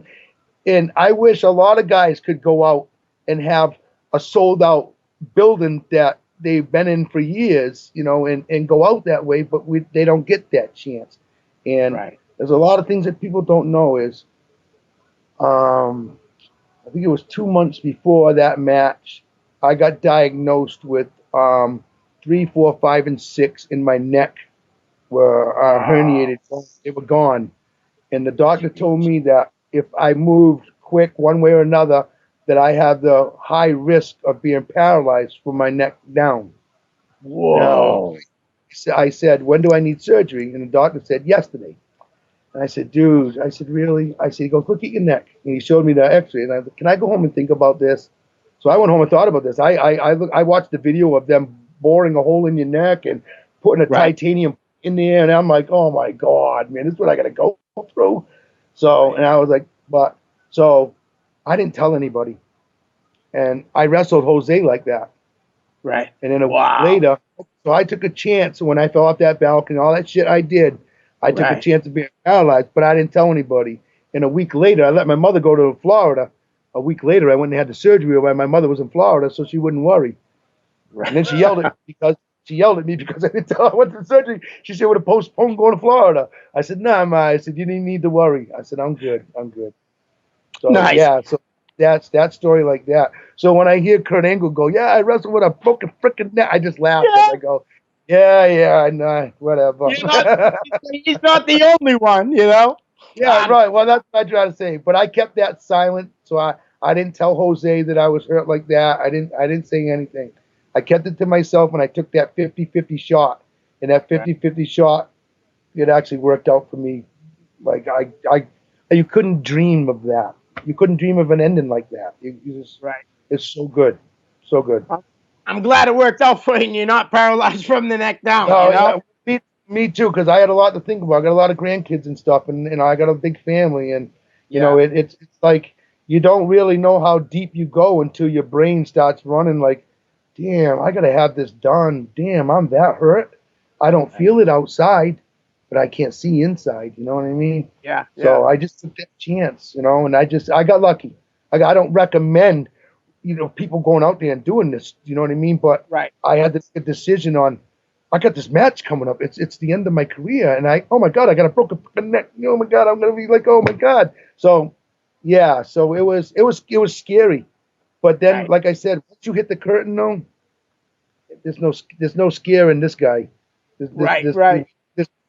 And I wish a lot of guys could go out and have a sold out building that they've been in for years, you know, and go out that way, but they don't get that chance. And there's a lot of things that people don't know is, I think it was 2 months before that match, I got diagnosed with 3, 4, 5, and 6 in my neck were herniated. They were gone. And the doctor told me that if I moved quick one way or another, that I have the high risk of being paralyzed from my neck down. Now, Whoa. I said, when do I need surgery? And the doctor said, yesterday. And I said, dude, I said, really? I said, he goes, look at your neck. And he showed me the x-ray. And I said, can I go home and think about this? So I went home and thought about this. I watched the video of them boring a hole in your neck and putting a Right. titanium in there. And I'm like, oh my God, man, this is what I got to go through. So, and I was like, so I didn't tell anybody. And I wrestled Jose like that. Right. And then a week Wow. later, so I took a chance when I fell off that balcony, all that shit I did. I took a Right. chance of being paralyzed, but I didn't tell anybody. And a week later, I let my mother go to Florida. A week later, I went and had the surgery while my mother was in Florida, so she wouldn't worry. And then she yelled at me because I didn't tell her I went to the surgery. She said, "Would have postponed going to Florida." I said, "Nah, ma." I said, "You didn't need to worry." I said, "I'm good. I'm good." So Nice. yeah, so that's that story like that. So when I hear Kurt Angle go, "Yeah, I wrestled with a broken freaking neck," I just laugh Yeah. and I go, "Yeah, I know, whatever." You're not, he's not the only one, Yeah, right. Well, that's what I try to say. But I kept that silent, so I didn't tell Jose that I was hurt like that. I didn't say anything. I kept it to myself, and I took that 50-50 shot. And that 50-50 shot, it actually worked out for me. Like you couldn't dream of that. You couldn't dream of an ending like that. You just, Right. it's so good, so good. I'm glad it worked out for you and you're not paralyzed from the neck down, No, yeah, me too, because I had a lot to think about. I got a lot of grandkids and stuff, and I got a big family, and you know, it's like you don't really know how deep you go until your brain starts running. Like, damn, I gotta have this done. Damn, I'm that hurt. I don't feel it outside, but I can't see inside. You know what I mean? Yeah. So I just took that chance, and I got lucky. I don't recommend, people going out there and doing this. You know what I mean? But Right. I had to make a decision on. I got this match coming up. It's the end of my career, and oh my God, I got a broken neck. Oh my God, I'm gonna be like, oh my God. So yeah, so it was scary, but then Right. like I said, once you hit the curtain, though, there's no scaring this guy. There's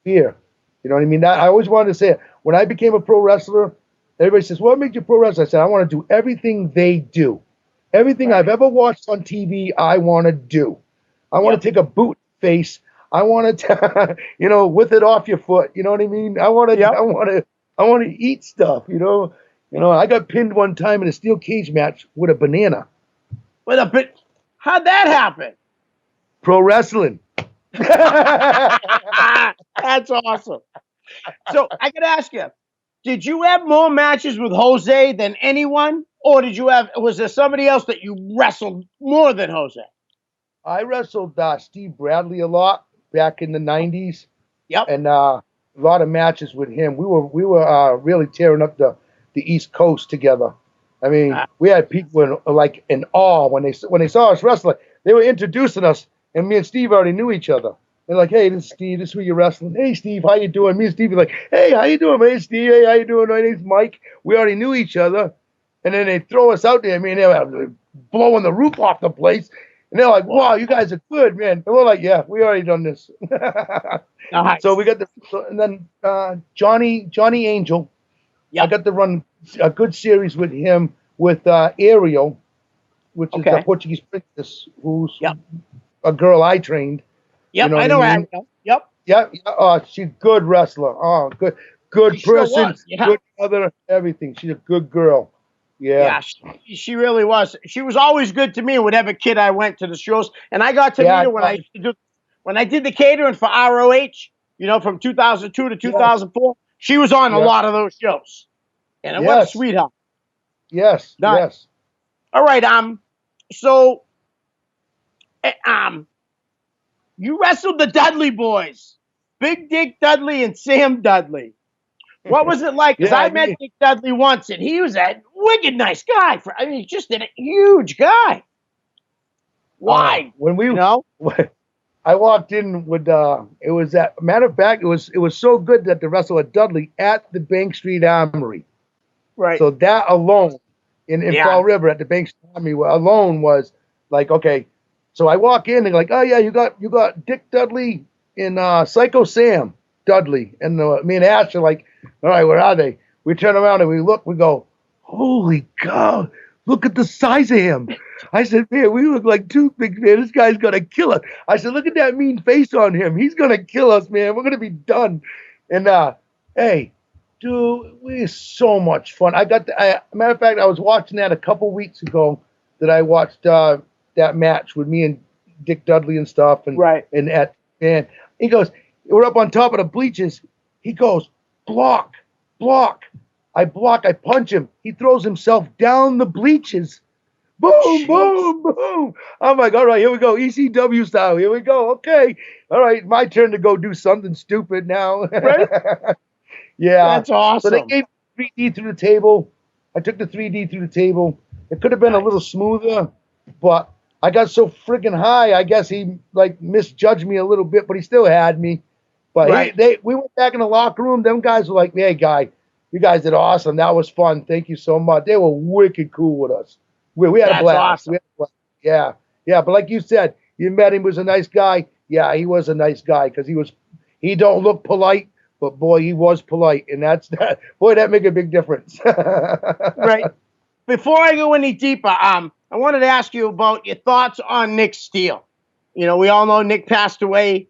fear. You know what I mean? I always wanted to say it. When I became a pro wrestler, everybody says, "What made you a pro wrestler?" I said, "I want to do everything they do. Everything I've ever watched on TV, I want to do. I want to take a boot face. I want to, with it off your foot. You know what I mean? I want to, I want to eat stuff. I got pinned one time in a steel cage match with a banana. How'd that happen? Pro wrestling. That's awesome. So I could ask you, did you have more matches with Jose than anyone? Or was there somebody else that you wrestled more than Jose? I wrestled Steve Bradley a lot back in the 90s. Yep. And a lot of matches with him. We were really tearing up the East Coast together. I mean, we had people in awe when they saw us wrestling. They were introducing us, and me and Steve already knew each other. They're like, "Hey, this is Steve. This is who you're wrestling. Hey, Steve, how you doing?" Me and Steve were like, "Hey, how you doing, man? Steve, hey, how you doing? My name's Mike." We already knew each other, and then they throw us out there. I mean, they were blowing the roof off the place, and they're like, "Wow, you guys are good, man." And we're like, "Yeah, we already done this." Nice. So we got and then Johnny Angel. Yep. I got to run a good series with him with Ariel, which is a Portuguese princess who's a girl I trained. Yep, You know I what know I mean? Ariel. Yep. Yeah. Oh, she's a good wrestler. Oh, good She sure person, was, yeah. good mother, everything. She's a good girl. Yeah. Yeah, she really was. She was always good to me. Whatever kid I went to the shows, and I got to meet her when I did the catering for ROH. From 2002 to 2004. She was on a lot of those shows, and what a sweetheart. Yes. Nice. Yes. All right. So, you wrestled the Dudley boys, Big Dick Dudley and Sam Dudley. What was it like? Because I met Dick Dudley once, and he was a wicked nice guy. He's just a huge guy. Why? When I walked in with it was that matter of fact, it was so good that the wrestle at Dudley at the Bank Street Armory. Right. So that alone in Fall River at the Bank Street Armory alone was like, okay. So I walk in and they're like, "Oh yeah, you got Dick Dudley and Psycho Sam Dudley," and me and Ash are like, "All right, where are they?" We turn around and we look. We go, "Holy cow! look at the size of him. I said, man, we look like toothpicks, man. This guy's going to kill us. I said, look at that mean face on him. He's going to kill us, man. We're going to be done. And, hey, dude, we had so much fun. Matter of fact, I was watching that a couple weeks ago that I watched that match with me and Dick Dudley and stuff. And, Right. And he goes, we're up on top of the bleachers. He goes, block. I block, I punch him. He throws himself down the bleachers. Boom, Jeez. boom, boom. I'm like, all right, here we go. ECW style. Here we go. Okay. All right, my turn to go do something stupid now. Right? Yeah. That's awesome. So they gave 3D through the table. I took the 3D through the table. It could have been a little smoother, but I got so friggin' high. I guess he like misjudged me a little bit, but he still had me. But Right. we went back in the locker room. Them guys were like, hey, guy, you guys did awesome. That was fun. Thank you so much. They were wicked cool with us. We had a That's blast. awesome. We had a blast. Yeah. Yeah. But like you said, you met him, was a nice guy. Yeah, he was a nice guy because he don't look polite, but boy, he was polite. And that make a big difference. Right. Before I go any deeper, I wanted to ask you about your thoughts on Nick Steele. You know, we all know Nick passed away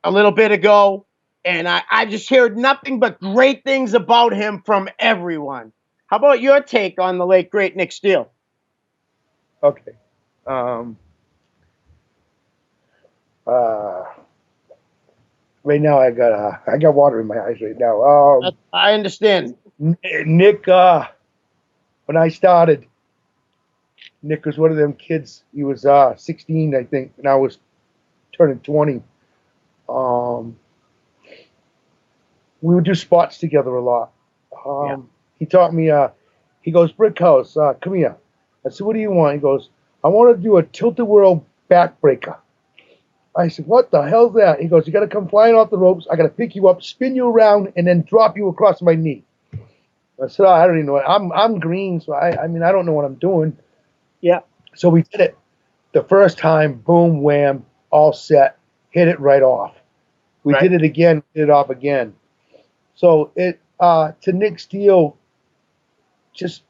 a little bit ago, and I just heard nothing but great things about him from everyone. How about your take on the late, great Nick Steele? Okay. Right now I got water in my eyes right now. I understand. Nick, when I started, Nick was one of them kids. He was 16, I think, and I was turning 20. We would do spots together a lot. He taught me. He goes, Brickhouse, come here. I said, what do you want? He goes, I want to do a tilt-a-whirl backbreaker. I said, what the hell's that? He goes, you got to come flying off the ropes. I got to pick you up, spin you around, and then drop you across my knee. I said, I don't even know. I'm green, so I mean, I don't know what I'm doing. Yeah. So we did it. The first time, boom, wham, all set, hit it right off. We did it again, hit it off again. So it to Nick Steele, just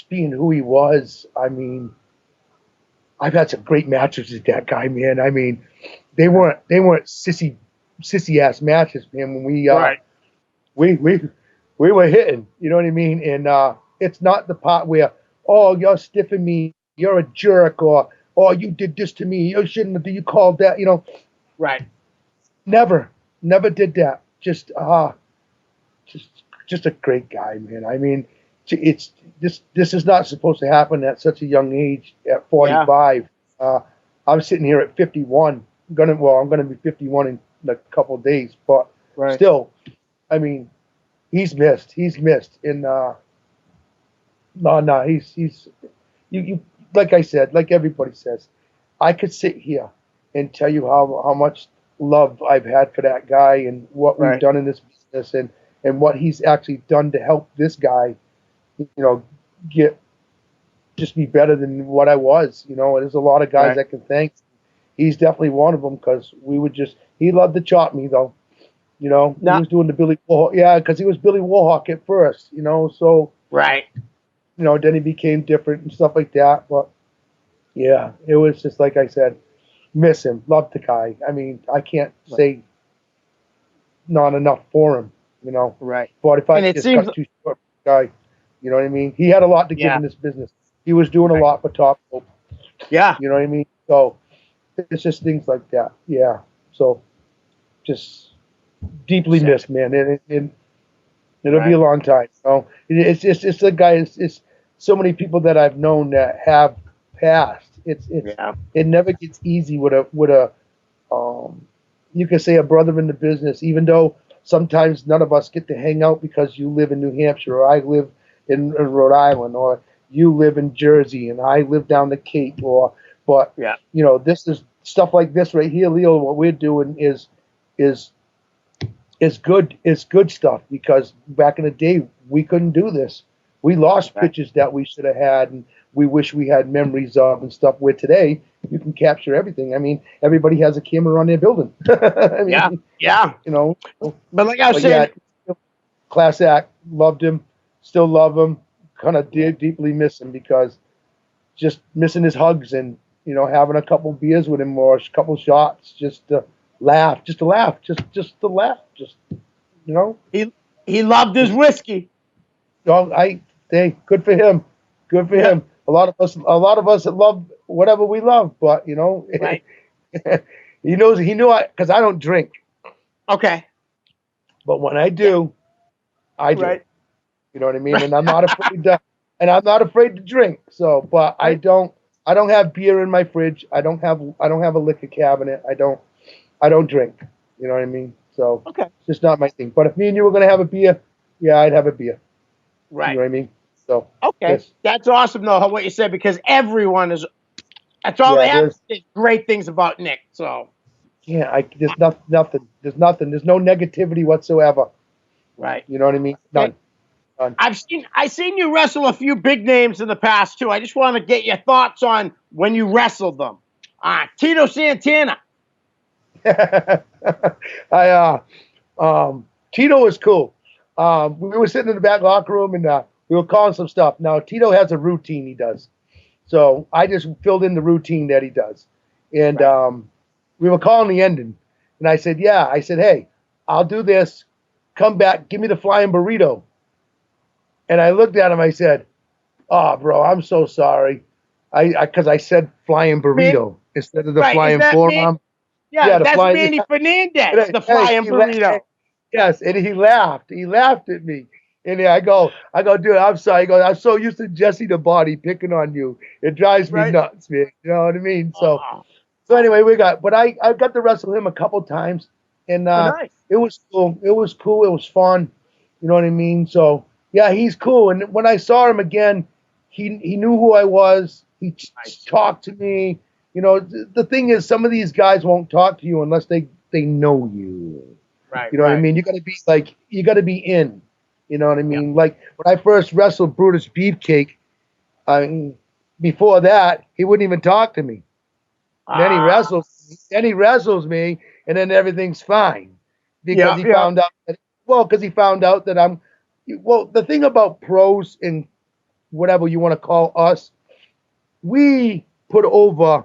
being who he was. I mean, I've had some great matches with that guy, man. I mean, they weren't sissy ass matches, man. When we were hitting, you know what I mean? And it's not the part where, oh, you're stiffing me, you're a jerk, or oh, you did this to me, you shouldn't have, you called that, you know. Right. Never did that. Just a great guy, man. I mean, it's this is not supposed to happen at such a young age at 45. Yeah. I'm sitting here at 51. I'm gonna be 51 in a couple of days, but still, I mean, he's missed. And he's you like I said, like everybody says, I could sit here and tell you how much love I've had for that guy and what we've done in this business and what he's actually done to help this guy, you know, just be better than what I was, you know. And there's a lot of guys I can thank. He's definitely one of them because he loved to chop me though, you know. He was doing the Billy Warhawk, because he was Billy Warhawk at first, you know. So you know, then he became different and stuff like that. But yeah, it was just like I said, miss him, love the guy. I mean, I can't say not enough for him, you know. 45 just cut too short for the guy. You know what I mean? He had a lot to give in this business. He was doing a lot for Top Rope. Yeah. You know what I mean? So it's just things like that. Yeah. So just deeply missed, man. And it'll be a long time. You know? It's the guy. It's so many people that I've known that have passed. It never gets easy with a you can say a brother in the business, even though sometimes none of us get to hang out because you live in New Hampshire or I live in Rhode Island or you live in Jersey and I live down the Cape but you know, this is stuff like this right here, Leo. What we're doing is good stuff because back in the day we couldn't do this. We lost pictures that we should have had and we wish we had memories of and stuff where today you can capture everything. I mean, everybody has a camera on their building. I mean, you know. But like I was saying, class act, loved him, still love him, kind of deeply miss him because just missing his hugs and having a couple beers with him or a couple shots just to laugh, just to laugh, just to laugh, just you know. He loved his whiskey. Hey, good for him, good for him. A lot of us that love whatever we love, but Right. he knows he knew because I don't drink, Okay. but when I do, I do. Right. You know what I mean? And I'm not afraid to drink. So, but I don't have beer in my fridge. I don't have a liquor cabinet. I don't drink. You know what I mean? So Okay. it's just not my thing. But if me and you were gonna have a beer, yeah, I'd have a beer. Right. You know what I mean? So Okay. yes. That's awesome though, what you said, because everyone is. That's all they have to say great things about Nick. So. Yeah, there's nothing. There's nothing. There's no negativity whatsoever. Right. You know what I mean? None. None. I've seen you wrestle a few big names in the past too. I just want to get your thoughts on when you wrestled them. Tito Santana. Tito was cool. We were sitting in the back locker room and we were calling some stuff. Now Tito has a routine he does, so I just filled in the routine that he does, and we were calling the ending, and I said, "Yeah," I said, "Hey, I'll do this. Come back, give me the flying burrito." And I looked at him. I said, "Oh, bro, I'm so sorry. Because I said flying burrito instead of the flying forearm." Yeah, that's Manny Fernandez, the flying burrito. Yes, and he laughed. He laughed at me. And I go, dude, I'm sorry. He goes, I'm so used to Jesse the Body picking on you. It drives me nuts, man. You know what I mean? So anyway, I got to wrestle him a couple times, and nice. it was cool. It was cool. It was fun. You know what I mean? So yeah, he's cool. And when I saw him again, he knew who I was. He talked to me. You know, the thing is, some of these guys won't talk to you unless they know you. Right. You know what I mean? You got to be in. You know what I mean? Yep. Like when I first wrestled Brutus Beefcake, before that, he wouldn't even talk to me. And then he wrestles me, and then everything's fine because he found out that I'm. Well, the thing about pros and whatever you want to call us, we put over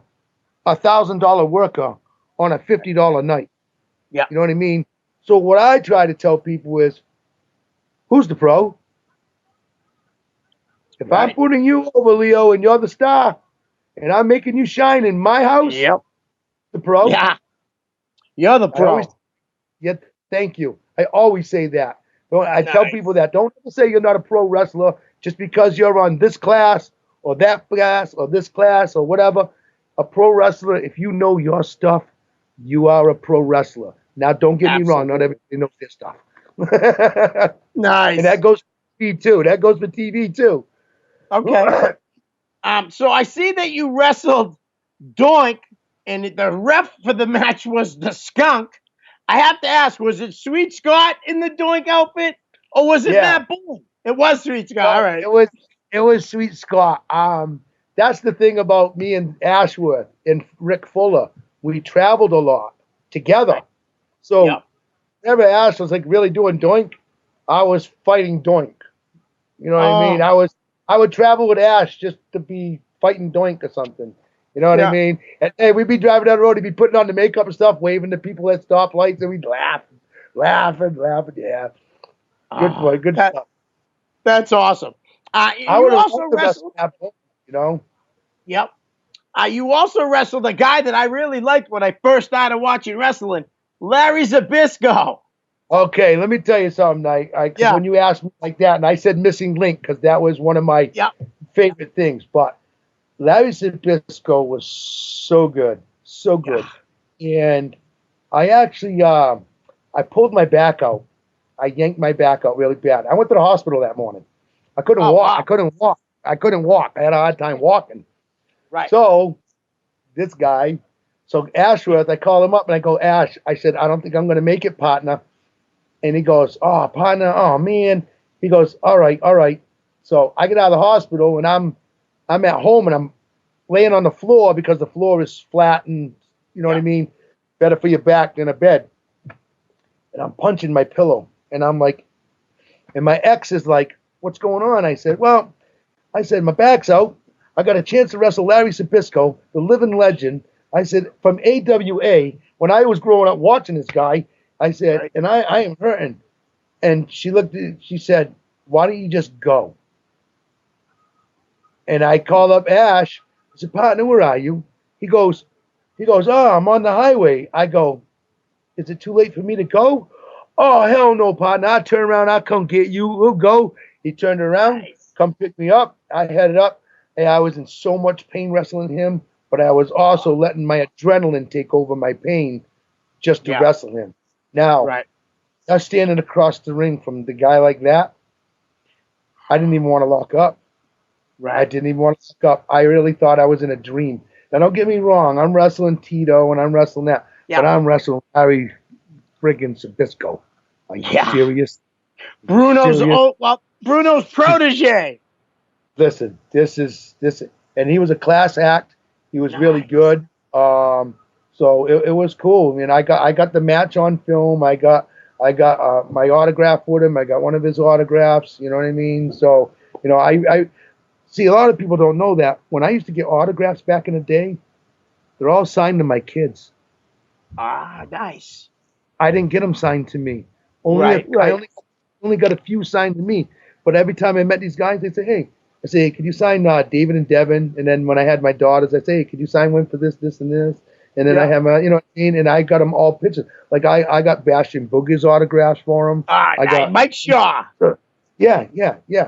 $1,000 worker on a $50 night. Yeah. You know what I mean? So what I try to tell people is, who's the pro? If I'm putting you over, Leo, and you're the star, and I'm making you shine in my house, the pro. Yeah. You're the pro. Thank you. I always say that. I tell people that. Don't ever say you're not a pro wrestler just because you're on this class or that class or this class or whatever. A pro wrestler, if you know your stuff, you are a pro wrestler. Now, don't get me wrong. Not everybody knows their stuff. Nice. And that goes for TV too. That goes for TV too. Okay. So I see that you wrestled Doink, and the ref for the match was the Skunk. I have to ask, was it Sweet Scott in the Doink outfit, or was it Matt Boone? It was Sweet Scott. All right. It was Sweet Scott. That's the thing about me and Ashworth and Rick Fuller. We traveled a lot together. So whenever Ash was like really doing Doink, I was fighting Doink. You know what I mean? I would travel with Ash just to be fighting Doink or something. You know what I mean? And hey, we'd be driving down the road, he'd be putting on the makeup and stuff, waving to people at stoplights, and we'd laugh. Yeah. Good stuff. That's awesome. You also wrestled, you know? Yep. You also wrestled a guy that I really liked when I first started watching wrestling, Larry Zbyszko. Okay, let me tell you something. When you asked me like that, and I said missing link because that was one of my favorite things. But Larry Zbyszko was so good. And I actually, I pulled my back out. I yanked my back out really bad. I went to the hospital that morning. I couldn't walk. Wow. I couldn't walk. I had a hard time walking. Right. So Ashworth, I call him up and I go, Ash, I said, I don't think I'm going to make it, partner. And he goes, oh, partner, oh, man. He goes, all right. So I get out of the hospital, and I'm at home, and I'm laying on the floor because the floor is flat and, you know what I mean, better for your back than a bed. And I'm punching my pillow, and I'm like, and my ex is like, what's going on? I said, my back's out. I got a chance to wrestle Larry Sabisco, the living legend. I said, from AWA, when I was growing up watching this guy, I said, Right. and I am hurting. And she looked at, she said, why don't you just go? And I called up Ash. I said, partner, where are you? He goes, oh, I'm on the highway. I go, is it too late for me to go? Oh, hell no, partner. I'll turn around. I'll come get you. We'll go. He turned around, Nice. come pick me up. I headed up. And I was in so much pain wrestling him, but I was also letting my adrenaline take over my pain just to Yeah. wrestle him. Now, Right. I was standing across the ring from the guy like that. I didn't even want to lock up. I Right. didn't even want to lock up. I really thought I was in a dream. Now, don't get me wrong. I'm wrestling Tito and I'm wrestling that. Yeah. But I'm wrestling Harry friggin' Sabisco. Are you Yeah. serious? Bruno's Serious? Bruno's protege. Listen, this, and he was a class act. He was really Nice. good. So it was cool. I mean, I got the match on film. I got my autograph with him. I got one of his autographs. You know what I mean? So I see a lot of people don't know that when I used to get autographs back in the day, they're all signed to my kids. Ah, nice. I didn't get them signed to me. Right. I only got a few signed to me. But every time I met these guys, they'd say, hey, I say, hey, could you sign David and Devin? And then when I had my daughters, I'd say, hey, could you sign one for this, this, and this? And then I Yeah. have my, you know what I mean? And I got them all pictures. Like I got Bastion Boogie's autographs for them. Ah, I nice. got Mike Shaw. Yeah.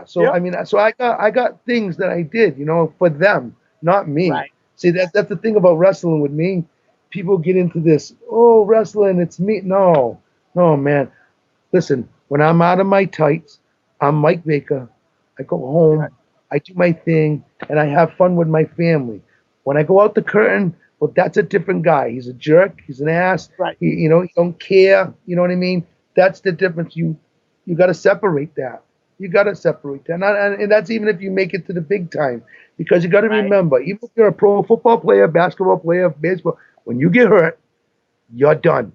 So Yeah. I mean, so I got things that I did, for them, not me. Right. See, that's the thing about wrestling with me. People get into this, oh, wrestling, it's me. No, man. Listen, when I'm out of my tights, I'm Mike Baker. I go home, Right. I do my thing, and I have fun with my family. When I go out the curtain, well, that's a different guy. He's a jerk. He's an ass. Right. He don't care. You know what I mean? That's the difference. You got to separate that. You got to separate that. And that's even if you make it to the big time. Because you got to Right. remember, even if you're a pro football player, basketball player, baseball, when you get hurt, you're done.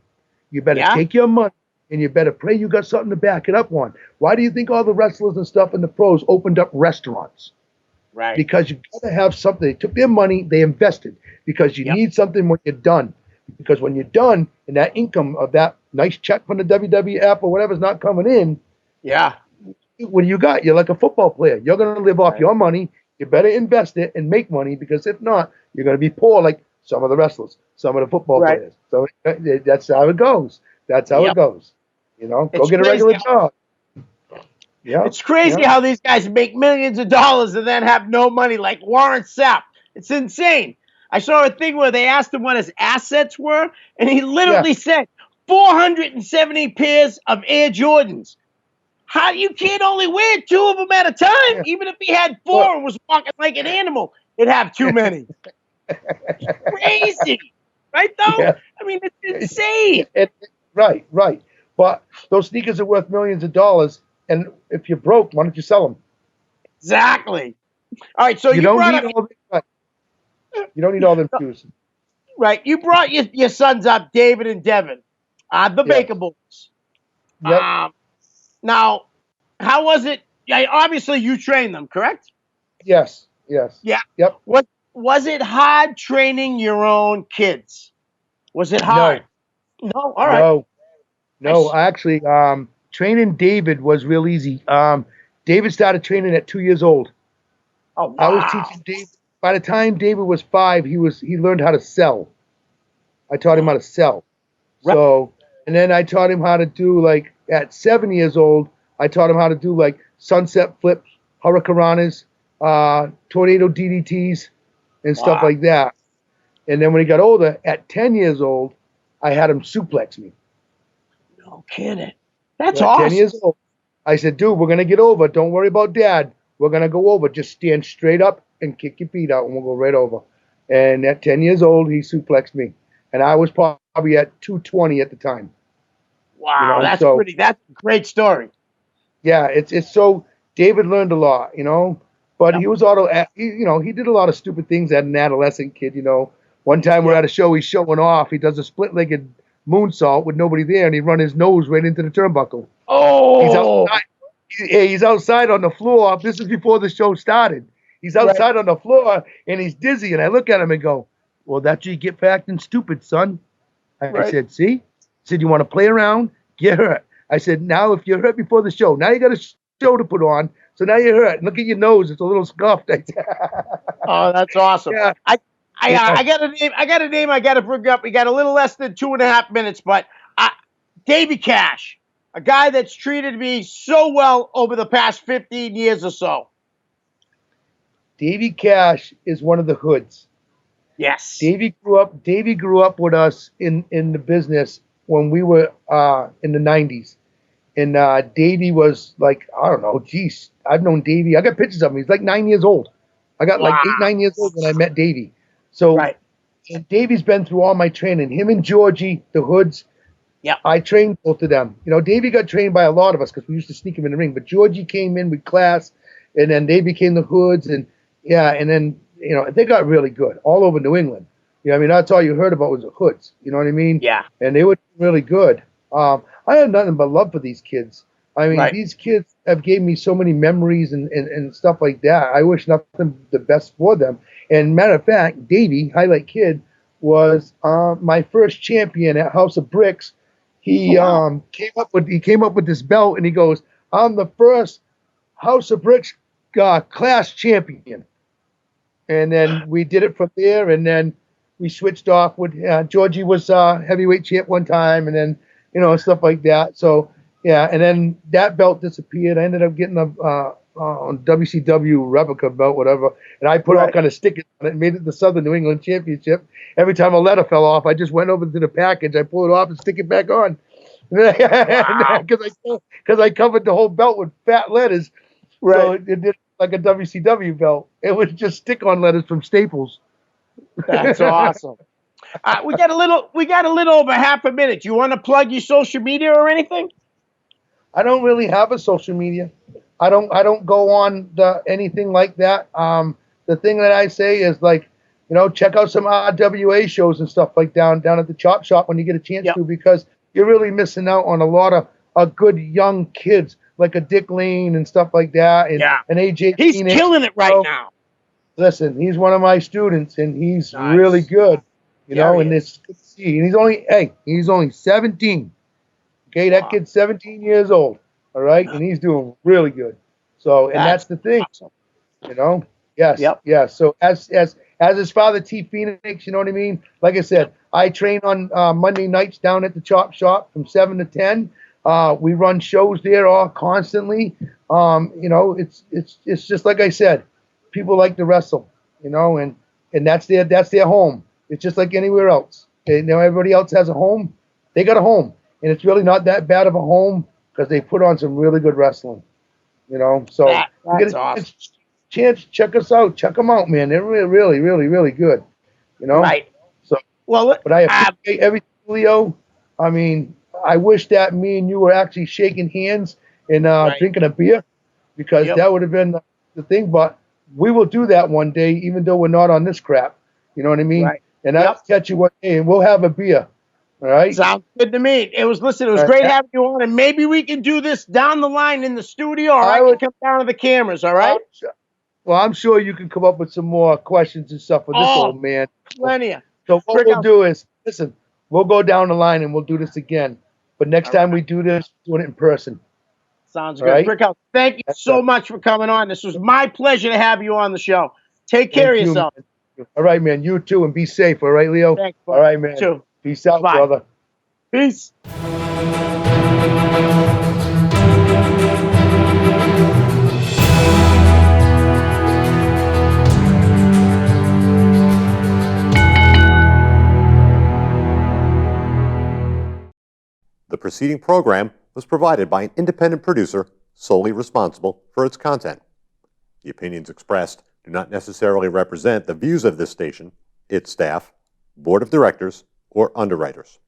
You better Yeah. take your money and you better pray you got something to back it up on. Why do you think all the wrestlers and stuff and the pros opened up restaurants? Right. Because you got to have something. They took their money, they invested because you Yep. need something when you're done. Because when you're done and that income of that nice check from the WWF or whatever's not coming in, Yeah. what do you got? You're like a football player. You're going to live off Right. your money. You better invest it and make money because if not, you're going to be poor like some of the wrestlers, some of the football Right. players. So that's how it goes. That's how Yep. it goes. Go It's get a regular crazy. job. Yeah. It's crazy Yeah. how these guys make millions of dollars and then have no money, like Warren Sapp. It's insane. I saw a thing where they asked him what his assets were, and he literally said 470 pairs of Air Jordans. How you can't only wear 2 of them at a time? Yeah. Even if he had 4 and was walking like an animal, he'd have too many. Crazy, right? Though Yeah. I mean, it's insane. Right. But those sneakers are worth millions of dollars, and if you're broke, why don't you sell them? Exactly. All right, so you don't brought need up all the, you don't need all them shoes. right. You brought your sons up, David and Devin, the Yes. Baker Boys. Yep. Now, how was it? Yeah, obviously you trained them, correct? Yes. Yeah. Yep. Was it hard training your own kids? Was it hard? No. All right. No. Actually, training David was real easy. David started training at 2 years old. Oh, wow. I was teaching David. By the time David was 5, he learned how to sell. I taught him how to sell. Right. So, and then I taught him how to do like at 7 years old. I taught him how to do like sunset flips, hurricanranas, tornado DDTs, and stuff Wow. like that. And then when he got older, at 10 years old, I had him suplex me. No kidding. That's At awesome. 10 years old. I said, dude, we're going to get over. Don't worry about dad. We're going to go over. Just stand straight up and kick your feet out, and we'll go right over. And at 10 years old, he suplexed me. And I was probably at 220 at the time. Wow, that's so- that's a great story. Yeah, it's so David learned a lot, but Yep. he was he did a lot of stupid things as an adolescent kid, One time we're Yep. at a show, he's showing off. He does a split-legged moonsault with nobody there, and he run his nose right into the turnbuckle. Oh, He's outside. He's outside on the floor. This is before the show started. He's outside on the floor and he's dizzy. And I look at him and go, well, that's you get fat and stupid, son. I said, see? I said, you want to play around? Get hurt. I said, now if you're hurt before the show, now you got a show to put on. So now you're hurt. Look at your nose; it's a little scuffed. Oh, that's awesome. Yeah. I got a name. I got to bring up. We got a little less than 2.5 minutes, but Davy Cash, a guy that's treated me so well over the past 15 years or so. Davy Cash is one of the hoods. Yes. Davy grew up with us in the business when we were in the 90s. And Davy was like, I don't know, geez, I've known Davy. I got pictures of him. He's like 9 years old. I got like 8, 9 years old when I met Davy. So and Davy's been through all my training. Him and Georgie, the hoods. Yeah. I trained both of them. You know, Davy got trained by a lot of us because we used to sneak him in the ring. But Georgie came in with class, and then they became the hoods. And and then, you know, they got really good all over New England. You know, I mean, that's all you heard about was the hoods. You know what I mean? Yeah. And they were really good. I have nothing but love for these kids. I mean, these kids have gave me so many memories and stuff like that. I wish nothing the best for them. And matter of fact, Davey, Highlight Kid, was my first champion at House of Bricks. He came up with this belt, and he goes, "I'm the first House of Bricks class champion." And then we did it from there, and then we switched off with Georgie was heavyweight champ one time, and then, you know, stuff like that. So yeah, and then that belt disappeared. I ended up getting a WCW replica belt, whatever, and I put all kind of stickers on it and made it the Southern New England Championship. Every time a letter fell off, I just went over to the package, I pulled it off and stick it back on. Because I covered the whole belt with fat letters. So it did like a WCW belt. It was just stick-on letters from Staples. That's awesome. We got a little over half a minute. You want to plug your social media or anything? I don't really have a social media. I don't go on anything like that. The thing that I say is, like, you know, check out some RWA shows and stuff like down at the Chop Shop when you get a chance to, because you're really missing out on a lot of good young kids like a Dick Lane and stuff like that. And AJ. He's Phoenix, killing it right now. Listen, he's one of my students, and he's really good. You know, and it's good to see. And he's only 17. Okay, that kid's 17 years old. All right, and he's doing really good. So, and that's the thing. Awesome. You know, yes. So as his father, T. Phoenix, you know what I mean? Like I said, I train on Monday nights down at the Chop Shop from 7 to 10. We run shows there all constantly. You know, it's just like I said, people like to wrestle, you know, and that's their home. It's just like anywhere else. You know, everybody else has a home. They got a home, and it's really not that bad of a home because they put on some really good wrestling. You know, so that's awesome. Chance, check us out. Check them out, man. They're really, really, really good. You know, So, but I appreciate everything, Leo. I mean, I wish that me and you were actually shaking hands and drinking a beer, because that would have been the thing. But we will do that one day, even though we're not on this crap. You know what I mean? And I'll catch you one day, and we'll have a beer. All right. Sounds good to me. It was great having you on, and maybe we can do this down the line in the studio, or I can come down to the cameras. All right. Well, I'm sure you can come up with some more questions and stuff for this old man. Plenty of. So what we'll do is, listen, we'll go down the line and we'll do this again. But next time we do this, doing it in person. Sounds good. Brickhouse, thank you so much for coming on. This was my pleasure to have you on the show. Take care of yourself. All right, man. You too, and be safe. All right, Leo? Thanks, all right, man. Too. Peace out, brother. Peace. The preceding program was provided by an independent producer solely responsible for its content. The opinions expressed do not necessarily represent the views of this station, its staff, board of directors, or underwriters.